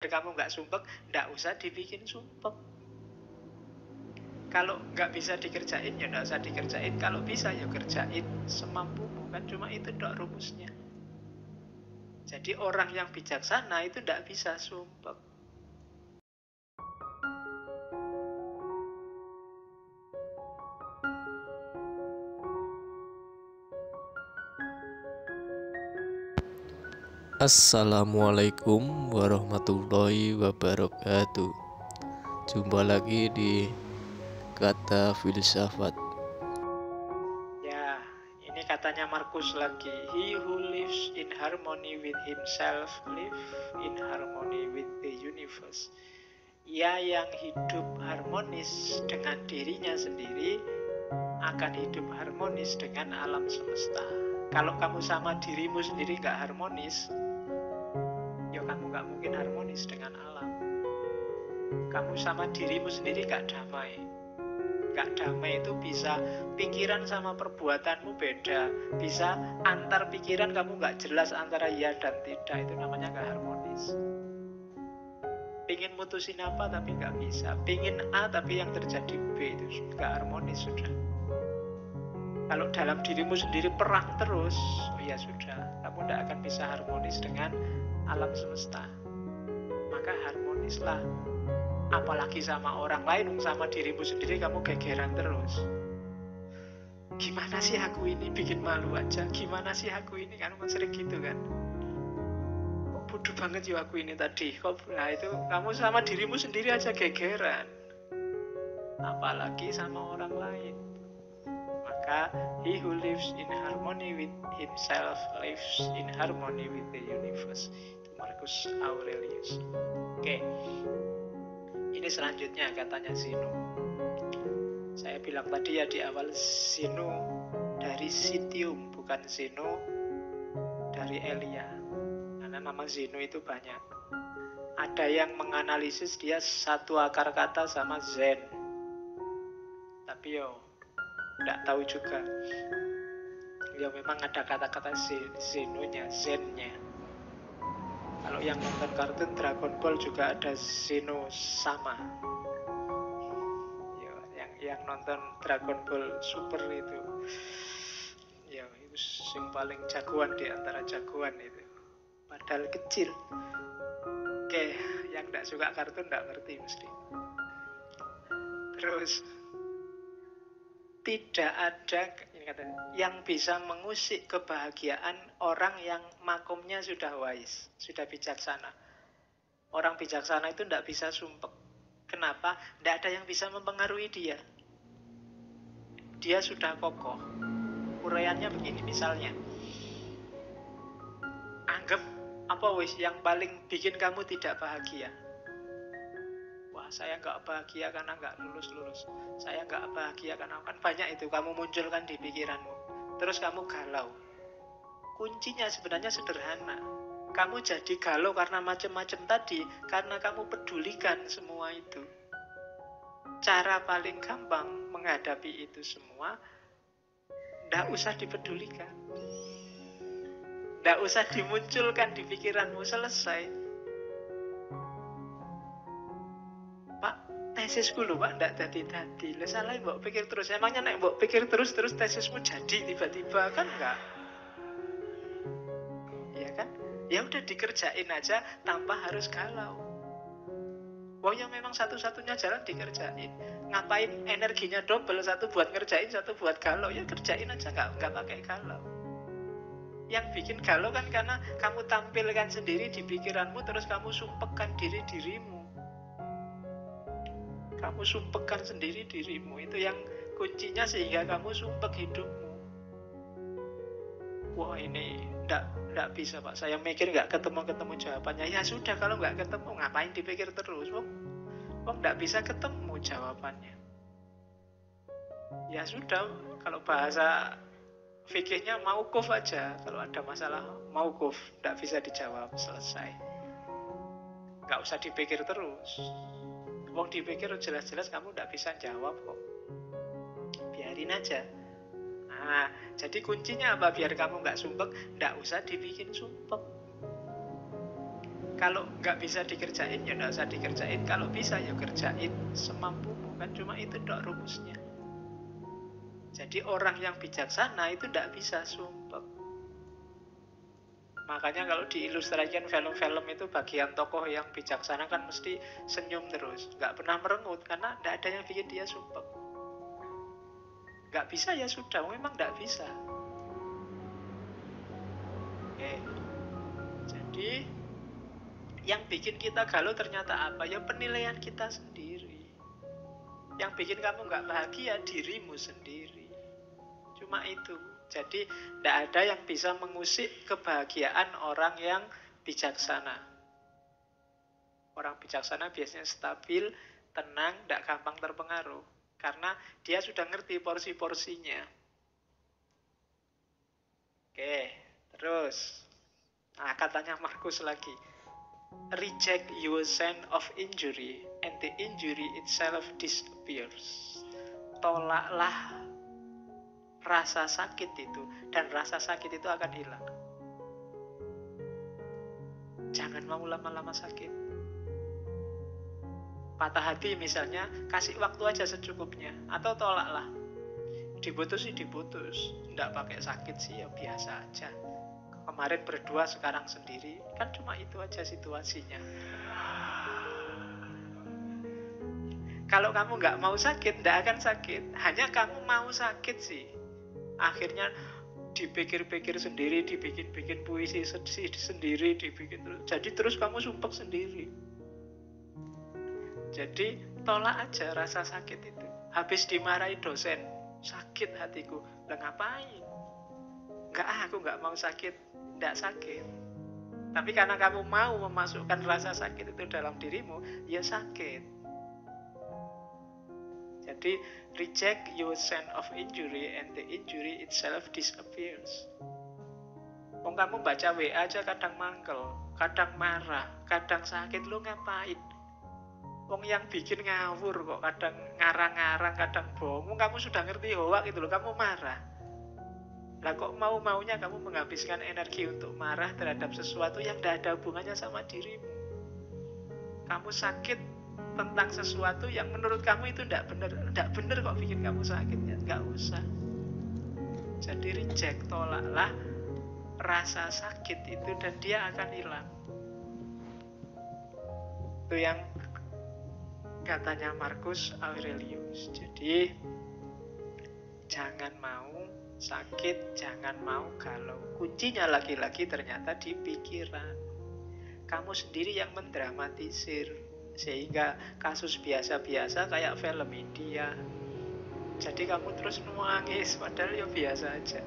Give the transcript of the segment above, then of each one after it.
kamu nggak sumpek, nggak usah dibikin sumpek. Kalau nggak bisa dikerjain, ya nggak usah dikerjain. Kalau bisa, ya kerjain semampumu. Kan cuma itu dok rumusnya. Jadi orang yang bijaksana itu nggak bisa sumpek. Assalamualaikum warahmatullahi wabarakatuh. Jumpa lagi di Kata Filsafat. Ya, ini katanya Markus lagi. He who lives in harmony with himself live in harmony with the universe. Ia yang hidup harmonis dengan dirinya sendiri akan hidup harmonis dengan alam semesta. Kalau kamu sama dirimu sendiri nggak harmonis, ya kamu nggak mungkin harmonis dengan alam. Kamu sama dirimu sendiri nggak damai. Nggak damai itu bisa pikiran sama perbuatanmu beda. Bisa antar pikiran kamu nggak jelas antara ya dan tidak. Itu namanya nggak harmonis. Pingin mutusin apa tapi nggak bisa. Pingin A tapi yang terjadi B, itu nggak harmonis sudah. Kalau dalam dirimu sendiri perang terus, oh ya sudah, kamu tidak akan bisa harmonis dengan alam semesta. Maka harmonislah. Apalagi sama orang lain, sama dirimu sendiri kamu gegeran terus. Gimana sih aku ini, bikin malu aja. Gimana sih aku ini, kan sering gitu kan. Kok bodoh banget ya aku ini tadi. Nah itu kamu sama dirimu sendiri aja gegeran. Apalagi sama orang lain. Maka he who lives in harmony with himself lives in harmony with the universe. Itu Marcus Aurelius. Oke. Ini selanjutnya katanya Zeno. Saya bilang tadi ya di awal, Zeno dari Citium, bukan Zeno dari Elia. Karena nama Zeno itu banyak. Ada yang menganalisis dia satu akar kata sama Zen. Tapi nggak tahu juga. Ya memang ada kata-kata Zenonya, Zennya. Kalau yang nonton kartun Dragon Ball juga ada Zeno sama. Ya, yang nonton Dragon Ball Super itu, ya itu yang paling jagoan di antara jagoan itu. Padahal kecil. Oke, yang nggak suka kartun nggak ngerti mesti. Terus tidak ada ini katanya, yang bisa mengusik kebahagiaan orang yang makomnya sudah wise, sudah bijaksana. Orang bijaksana itu tidak bisa sumpek. Kenapa? Tidak ada yang bisa mempengaruhi dia. Dia sudah kokoh. Uraiannya begini misalnya. Anggap apa wis yang paling bikin kamu tidak bahagia. Wah, saya nggak bahagia karena nggak lulus-lulus. Saya nggak bahagia karena kan banyak itu kamu munculkan di pikiranmu. Terus kamu galau. Kuncinya sebenarnya sederhana. Kamu jadi galau karena macam-macam tadi, karena kamu pedulikan semua itu. Cara paling gampang menghadapi itu semua, nggak usah dipedulikan. Nggak usah dimunculkan di pikiranmu, selesai. Pak, tesisku lho Pak, ndak dadi-dadi. Lah salah mbok pikir terus. Emangnya nek mbok pikir terus tesismu jadi tiba-tiba, kan enggak? Ya kan? Ya udah dikerjain aja tanpa harus galau. Wah ya memang satu-satunya jalan dikerjain. Ngapain energinya double, satu buat ngerjain, satu buat galau. Ya kerjain aja, nggak pakai galau. Yang bikin galau kan karena kamu tampilkan sendiri di pikiranmu, terus kamu sumpekkan dirimu. Kamu sumpekkan sendiri dirimu. Itu yang kuncinya sehingga kamu sumpek hidupmu. Wah ini nggak bisa Pak, saya mikir nggak ketemu jawabannya. Ya sudah, kalau nggak ketemu ngapain dipikir terus. Nggak bisa ketemu jawabannya. Ya sudah, kalau bahasa fikihnya mauquf aja. Kalau ada masalah mauquf, nggak bisa dijawab, selesai. Nggak usah dipikir terus. Dipikir jelas-jelas kamu nggak bisa jawab kok. Biarin aja. Nah, jadi kuncinya apa biar kamu nggak sumpek? Nggak usah dibikin sumpek. Kalau nggak bisa dikerjain ya nggak usah dikerjain. Kalau bisa ya kerjain semampumu. Kan cuma itu dok rumusnya. Jadi orang yang bijaksana itu nggak bisa sumpek. Makanya kalau diilustrasikan film-film itu bagian tokoh yang bijaksana kan mesti senyum terus, nggak pernah merengut karena nggak ada yang bikin dia sumpek. Nggak bisa ya sudah, memang nggak bisa. Oke. Jadi yang bikin kita galau ternyata apa? Ya penilaian kita sendiri. Yang bikin kamu nggak bahagia dirimu sendiri. Cuma itu. Jadi tidak ada yang bisa mengusik kebahagiaan orang yang bijaksana. Orang bijaksana biasanya stabil, tenang, tidak gampang terpengaruh. Karena dia sudah ngerti porsi-porsinya. Oke, terus. Nah, katanya Markus lagi. Reject your sense of injury and the injury itself disappears. Tolaklah rasa sakit itu dan rasa sakit itu akan hilang. Jangan mau lama-lama sakit. Patah hati misalnya, kasih waktu aja secukupnya atau tolaklah. Diputus sih diputus, tidak pakai sakit sih ya biasa aja. Kemarin berdua, sekarang sendiri, kan cuma itu aja situasinya. Kalau kamu nggak mau sakit, nggak akan sakit. Hanya kamu mau sakit sih. Akhirnya dipikir-pikir sendiri, dibikin-bikin puisi sendiri, dibikin terus. Jadi terus kamu sumpek sendiri. Jadi tolak aja rasa sakit itu. Habis dimarahi dosen, sakit hatiku. Lah ngapain? Enggak, aku nggak mau sakit. Tidak sakit. Tapi karena kamu mau memasukkan rasa sakit itu dalam dirimu, ya sakit. Jadi reject your sense of injury and the injury itself disappears. Kamu baca WA aja kadang mangkel, kadang marah, kadang sakit, lu ngapain? Yang bikin ngawur kok, kadang ngarang-ngarang, kadang bohong. Kamu sudah ngerti hoak itu loh, kamu marah. Lah kok mau-maunya kamu menghabiskan energi untuk marah terhadap sesuatu yang tidak ada hubungannya sama dirimu. Kamu sakit tentang sesuatu yang menurut kamu itu tidak benar kok bikin kamu sakit ya, nggak usah. Jadi reject, tolaklah rasa sakit itu dan dia akan hilang. Itu yang katanya Marcus Aurelius. Jadi jangan mau sakit, jangan mau galau. Kuncinya lagi-lagi ternyata di pikiran. Kamu sendiri yang mendramatisir sehingga kasus biasa-biasa kayak film India. Jadi kamu terus nangis padahal ya biasa aja.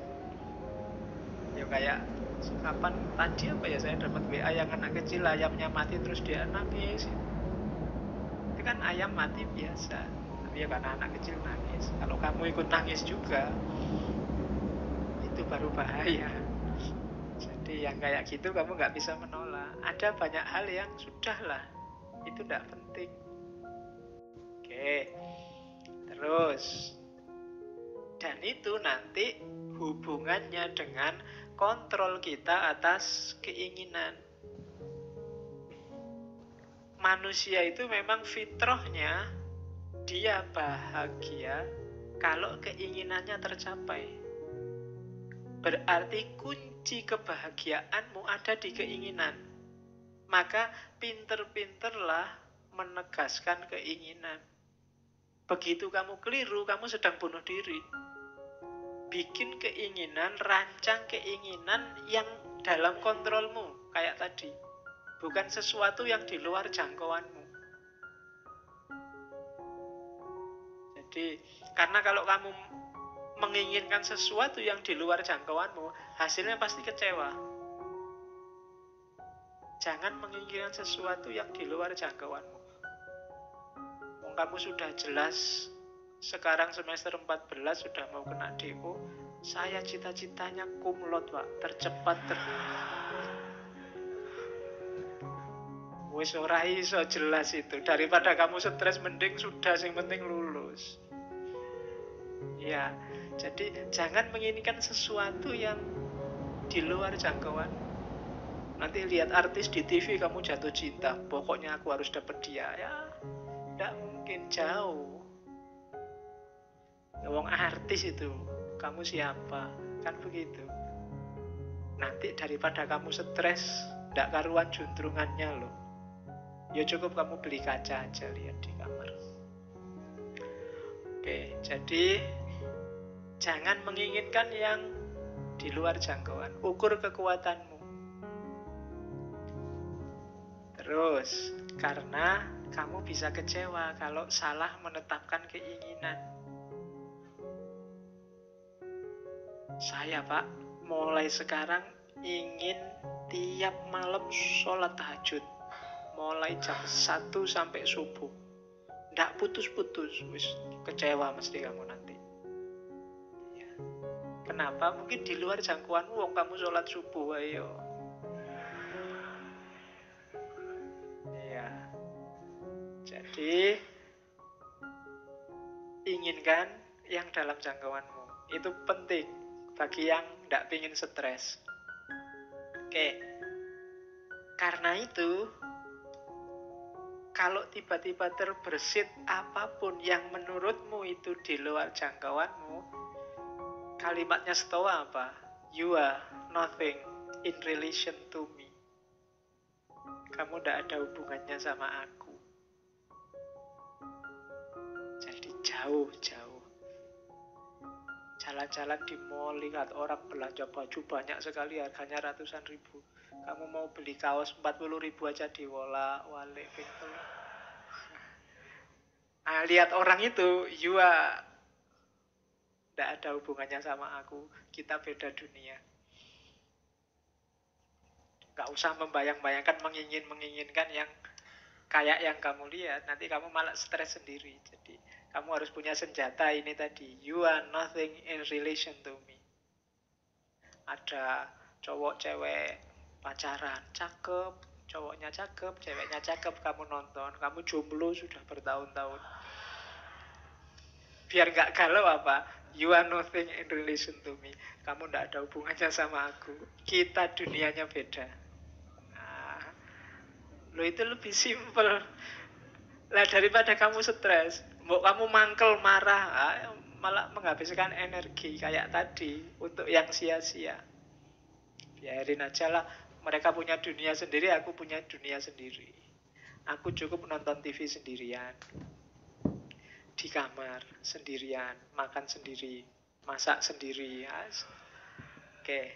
Ya kayak kapan tadi apa ya, saya dapat WA yang anak kecil ayamnya mati terus dia nangis. Itu kan ayam mati biasa, tapi ya karena anak kecil nangis. Kalau kamu ikut nangis juga, itu baru bahaya. Jadi yang kayak gitu kamu nggak bisa menolak. Ada banyak hal yang sudahlah, itu tidak penting. Oke, terus dan itu nanti hubungannya dengan kontrol kita atas keinginan. Manusia itu memang fitrahnya dia bahagia kalau keinginannya tercapai. Berarti kunci kebahagiaanmu ada di keinginan. Maka pinter-pinterlah menegaskan keinginan. Begitu kamu keliru, kamu sedang bunuh diri. Bikin keinginan, rancang keinginan yang dalam kontrolmu, kayak tadi. Bukan sesuatu yang di luar jangkauanmu. Jadi, karena kalau kamu menginginkan sesuatu yang di luar jangkauanmu, hasilnya pasti kecewa. Jangan menginginkan sesuatu yang di luar jangkauanmu. Kamu sudah jelas sekarang semester 14 sudah mau kena DO. Saya cita-citanya cum laude, Pak, tercepat wis ora iso jelas itu. Daripada kamu stres, mending sudah, yang penting lulus. Ya, jadi jangan menginginkan sesuatu yang di luar jangkauan. Nanti lihat artis di TV kamu jatuh cinta, pokoknya aku harus dapet dia. Ya, tidak mungkin, jauh. Wong artis itu, kamu siapa? Kan begitu. Nanti daripada kamu stres, tidak karuan juntrungannya loh. Ya cukup kamu beli kaca aja, lihat di kamar. Oke, jadi jangan menginginkan yang di luar jangkauan. Ukur kekuatanmu. Terus, karena kamu bisa kecewa kalau salah menetapkan keinginan. Saya, Pak, mulai sekarang ingin tiap malam sholat tahajud. Mulai jam 1 sampai subuh. Nggak putus-putus. Wis, kecewa mesti kamu nanti. Ya. Kenapa? Mungkin di luar jangkauanmu, wong kamu sholat subuh, ayo. Ya. Jadi, inginkan yang dalam jangkauanmu. Itu penting bagi yang nggak pingin stres. Oke. Karena itu, kalau tiba-tiba terbersit apapun yang menurutmu itu di luar jangkauanmu, kalimatnya Stoa apa? You are nothing in relation to me. Kamu tidak ada hubungannya sama aku. Jadi jauh-jauh. Jalan-jalan di mall, lihat orang belanja baju banyak sekali, harganya ratusan ribu. Kamu mau beli kaos 40 ribu aja diwala-walik gitu. Nah, lihat orang itu, you are, tidak ada hubungannya sama aku. Kita beda dunia. Gak usah membayang-bayangkan, menginginkan yang kayak yang kamu lihat. Nanti kamu malah stres sendiri. Jadi kamu harus punya senjata ini tadi. You are nothing in relation to me. Ada cowok cewek pacaran, cakep, cowoknya cakep, ceweknya cakep, kamu nonton, kamu jomblo sudah bertahun-tahun. Biar gak galau apa? You are nothing in relation to me. Kamu gak ada hubungannya sama aku. Kita dunianya beda. Nah, lo itu lebih simple. Lah daripada kamu stres, mau kamu mangkel marah, malah menghabiskan energi kayak tadi untuk yang sia-sia. Biarin aja lah, mereka punya dunia sendiri, aku punya dunia sendiri. Aku cukup nonton TV sendirian, di kamar sendirian, makan sendiri, masak sendiri. Oke,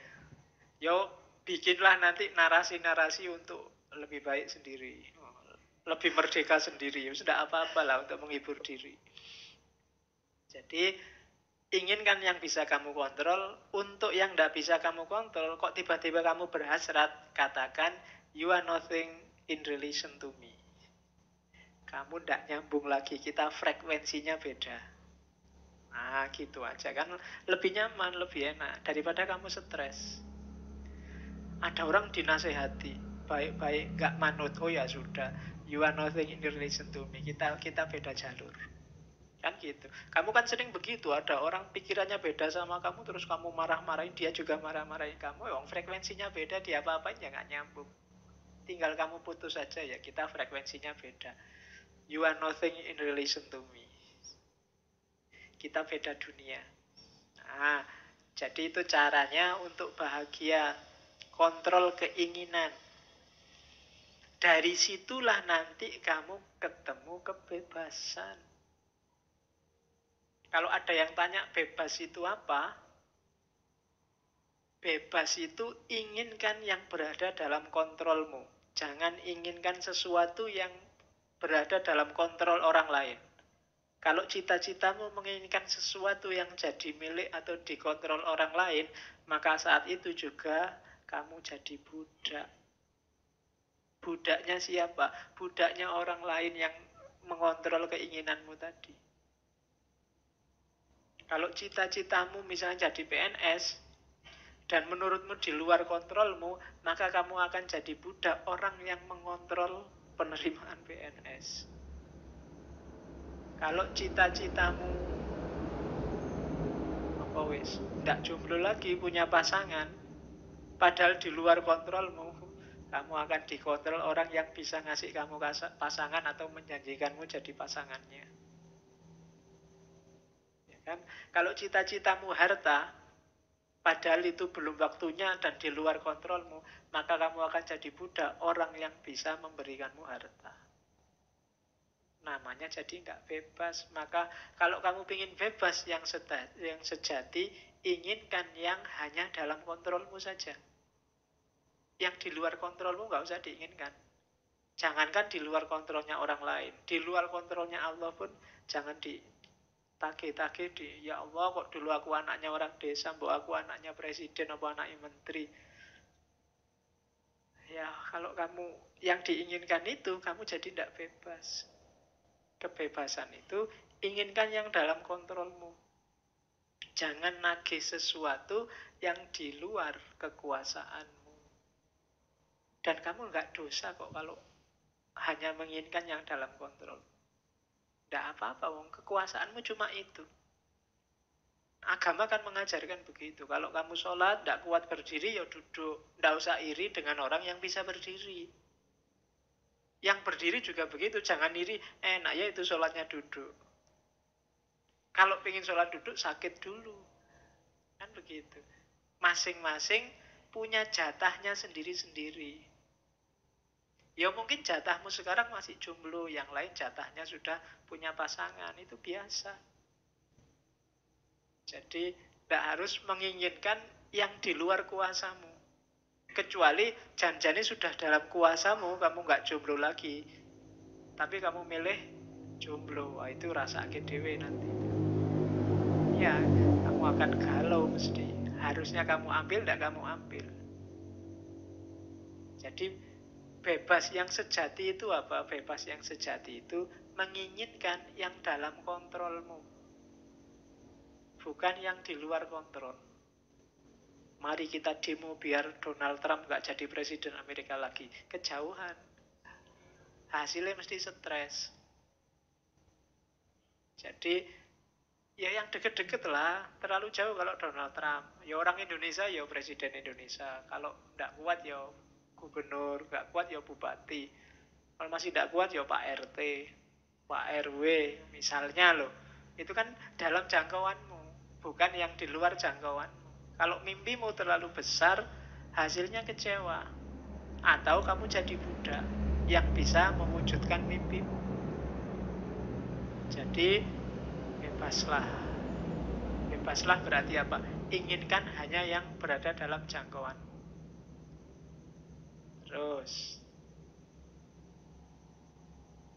yo bikinlah nanti narasi-narasi untuk lebih baik sendiri, lebih merdeka sendiri. Sudah apa-apa lah untuk menghibur diri. Jadi inginkan yang bisa kamu kontrol. Untuk yang tidak bisa kamu kontrol, kok tiba-tiba kamu berhasrat, katakan you are nothing in relation to me. Kamu tidak nyambung lagi, kita frekuensinya beda. Nah gitu aja kan, lebih nyaman, lebih enak daripada kamu stres. Ada orang dinasehati baik-baik gak manut, oh ya sudah, you are nothing in relation to me, kita beda jalur. Kan gitu. Kamu kan sering begitu, ada orang pikirannya beda sama kamu, terus kamu marah-marahin, dia juga marah-marahin kamu. Frekuensinya beda, dia apa-apain ya gak nyambung. Tinggal kamu putus saja, ya kita frekuensinya beda. You are nothing in relation to me. Kita beda dunia. Nah, jadi itu caranya untuk bahagia. Kontrol keinginan. Dari situlah nanti kamu ketemu kebebasan. Kalau ada yang tanya bebas itu apa? Bebas itu inginkan yang berada dalam kontrolmu. Jangan inginkan sesuatu yang berada dalam kontrol orang lain. Kalau cita-citamu menginginkan sesuatu yang jadi milik atau dikontrol orang lain, maka saat itu juga kamu jadi budak. Budaknya siapa? Budaknya orang lain yang mengontrol keinginanmu tadi. Kalau cita-citamu misalnya jadi PNS, dan menurutmu di luar kontrolmu, maka kamu akan jadi budak orang yang mengontrol penerimaan PNS. Kalau cita-citamu apa wis, ndak jomblo lagi, punya pasangan, padahal di luar kontrolmu, Kamu akan dikontrol orang yang bisa ngasih kamu pasangan atau menjanjikanmu jadi pasangannya. Ya kan? Kalau cita-citamu harta, padahal itu belum waktunya dan di luar kontrolmu, maka kamu akan jadi budak orang yang bisa memberikanmu harta. Namanya jadi nggak bebas. Maka kalau kamu ingin bebas yang sejati, inginkan yang hanya dalam kontrolmu saja. Yang di luar kontrolmu nggak usah diinginkan. Jangankan di luar kontrolnya orang lain, di luar kontrolnya Allah pun jangan ditagih-tagih ya Allah kok dulu aku anaknya orang desa, mbok aku anaknya presiden apa anaknya menteri. Ya kalau kamu yang diinginkan itu, kamu jadi tidak bebas. Kebebasan itu inginkan yang dalam kontrolmu. Jangan nagih sesuatu yang di luar kekuasaanmu. Dan kamu nggak dosa kok kalau hanya menginginkan yang dalam kontrol. Tidak apa-apa, wong kekuasaanmu cuma itu. Agama kan mengajarkan begitu. Kalau kamu sholat, tidak kuat berdiri, ya duduk. Tidak usah iri dengan orang yang bisa berdiri. Yang berdiri juga begitu, jangan iri, enak ya itu sholatnya duduk. Kalau pengen sholat duduk, sakit dulu. Kan begitu. Masing-masing punya jatahnya sendiri-sendiri. Ya mungkin jatahmu sekarang masih jomblo, yang lain jatahnya sudah punya pasangan, itu biasa. Jadi tidak harus menginginkan yang di luar kuasamu. Kecuali janjane sudah dalam kuasamu, kamu nggak jomblo lagi. Tapi kamu milih jomblo, wah itu rasa sakit dewe nanti. Ya, kamu akan galau mesti. Harusnya kamu ambil, tidak kamu ambil. Jadi bebas yang sejati itu apa? Bebas yang sejati itu menginginkan yang dalam kontrolmu, bukan yang di luar kontrol. Mari kita demo biar Donald Trump gak jadi presiden Amerika lagi. Kejauhan. Hasilnya mesti stres. Jadi ya yang deket-deket lah. Terlalu jauh kalau Donald Trump. Ya orang Indonesia ya presiden Indonesia. Kalau gak kuat ya gubernur. Gak kuat ya bupati. Kalau masih gak kuat ya Pak RT, Pak RW misalnya loh. Itu kan dalam jangkauanmu, bukan yang di luar jangkauanmu. Kalau mimpimu terlalu besar, hasilnya kecewa. Atau kamu jadi budak yang bisa mewujudkan mimpimu. Jadi bebaslah. Bebaslah berarti apa? Inginkan hanya yang berada dalam jangkauan. Terus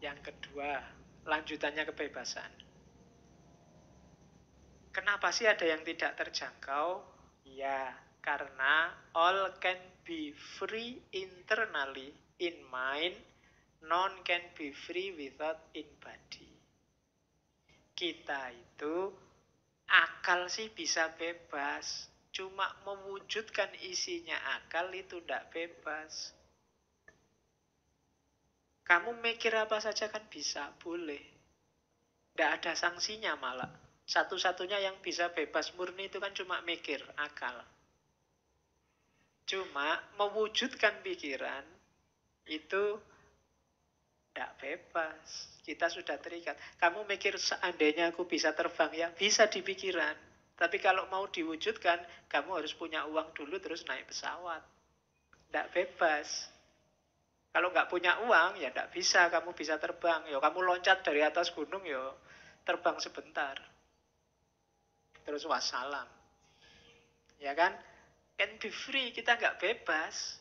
yang kedua, lanjutannya kebebasan. Kenapa sih ada yang tidak terjangkau? Ya, karena all can be free internally in mind, none can be free without in body. Kita itu akal sih bisa bebas, cuma mewujudkan isinya akal itu tidak bebas. Kamu mikir apa saja kan bisa, boleh. Tidak ada sanksinya malah. Satu-satunya yang bisa bebas murni itu kan cuma mikir, akal. Cuma mewujudkan pikiran itu tidak bebas. Kita sudah terikat. Kamu mikir seandainya aku bisa terbang ya, bisa di pikiran. Tapi kalau mau diwujudkan, kamu harus punya uang dulu terus naik pesawat. Tidak bebas. Kalau nggak punya uang ya tidak bisa kamu bisa terbang. Ya kamu loncat dari atas gunung ya terbang sebentar. Terus wassalam. Ya kan? Can be free, kita nggak bebas.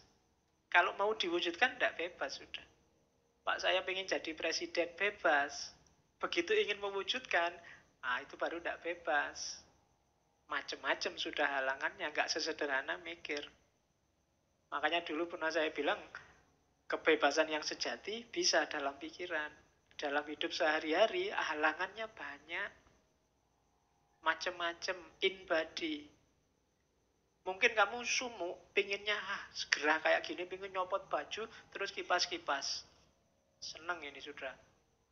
Kalau mau diwujudkan tidak bebas sudah. Pak saya pengen jadi presiden, bebas. Begitu ingin mewujudkan, itu baru tidak bebas. Macem-macem sudah halangannya, nggak sesederhana mikir. Makanya dulu pernah saya bilang, kebebasan yang sejati bisa dalam pikiran. Dalam hidup sehari-hari, halangannya banyak. Macem-macem, in body. Mungkin kamu sumuk, pinginnya segera kayak gini, pingin nyopot baju, terus kipas-kipas. Seneng ini sudah.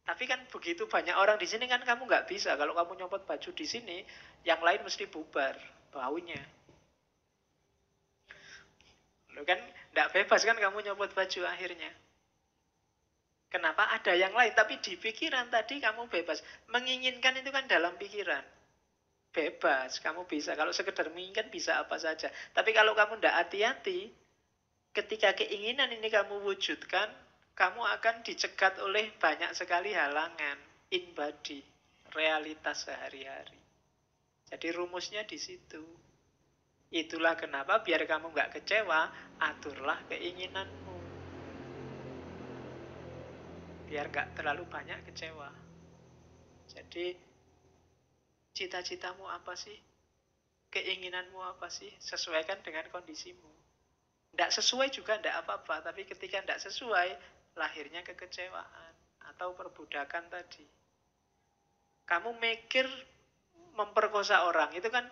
Tapi kan begitu banyak orang di sini kan kamu nggak bisa. Kalau kamu nyopot baju di sini, yang lain mesti bubar baunya. Lo kan Tidak bebas kan kamu nyopot baju akhirnya. Kenapa? Ada yang lain. Tapi di pikiran tadi kamu bebas. Menginginkan itu kan dalam pikiran. Bebas, kamu bisa. Kalau sekedar menginginkan bisa apa saja. Tapi kalau kamu tidak hati-hati, ketika keinginan ini kamu wujudkan, kamu akan dicegat oleh banyak sekali halangan. In body, realitas sehari-hari. Jadi rumusnya di situ. Itulah kenapa biar kamu nggak kecewa, aturlah keinginanmu. Biar nggak terlalu banyak kecewa. Jadi cita-citamu apa sih? Keinginanmu apa sih? Sesuaikan dengan kondisimu. Tidak sesuai juga tidak apa-apa, tapi ketika tidak sesuai, lahirnya kekecewaan atau perbudakan tadi. Kamu mikir memperkosa orang, itu kan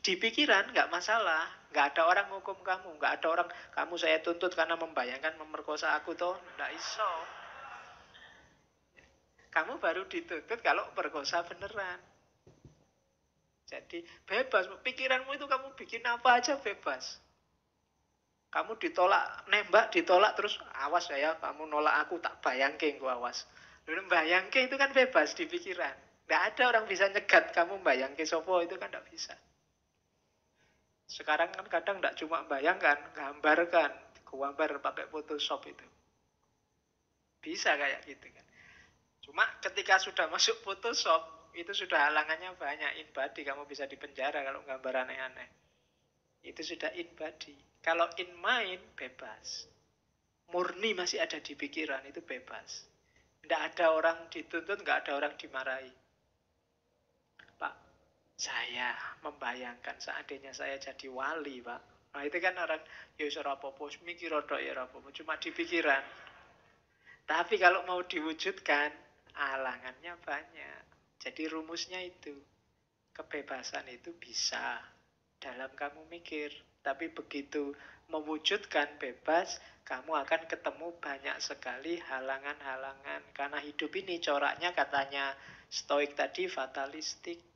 di pikiran nggak masalah, nggak ada orang hukum kamu, nggak ada orang kamu saya tuntut karena membayangkan memperkosa aku toh, nggak iso. Kamu baru dituntut kalau perkosa beneran. Jadi bebas, pikiranmu itu kamu bikin apa aja bebas. Kamu ditolak, nembak ditolak terus awas ya, kamu nolak aku tak bayangke engko awas. Lalu bayangke itu kan bebas di pikiran. Nggak ada orang bisa nyegat kamu bayangke sopo, itu kan nggak bisa. Sekarang kan kadang nggak cuma bayangkan, gambarkan, gambar pakai Photoshop itu. Bisa kayak gitu kan. Cuma ketika sudah masuk Photoshop, itu sudah halangannya banyak. In body, kamu bisa dipenjara kalau gambar aneh-aneh. Itu sudah in body. Kalau in mind, bebas. Murni masih ada di pikiran, itu bebas. Tidak ada orang dituntut, nggak ada orang dimarahi. Pak, saya membayangkan seandainya saya jadi wali, Pak. Nah itu kan orang, ya ora apa-apa, mikir rodok ya ora apa-apa, cuma di pikiran. Tapi kalau mau diwujudkan, halangannya banyak. Jadi rumusnya itu, kebebasan itu bisa dalam kamu mikir. Tapi begitu mewujudkan bebas, kamu akan ketemu banyak sekali halangan-halangan. Karena hidup ini coraknya katanya Stoik tadi fatalistik.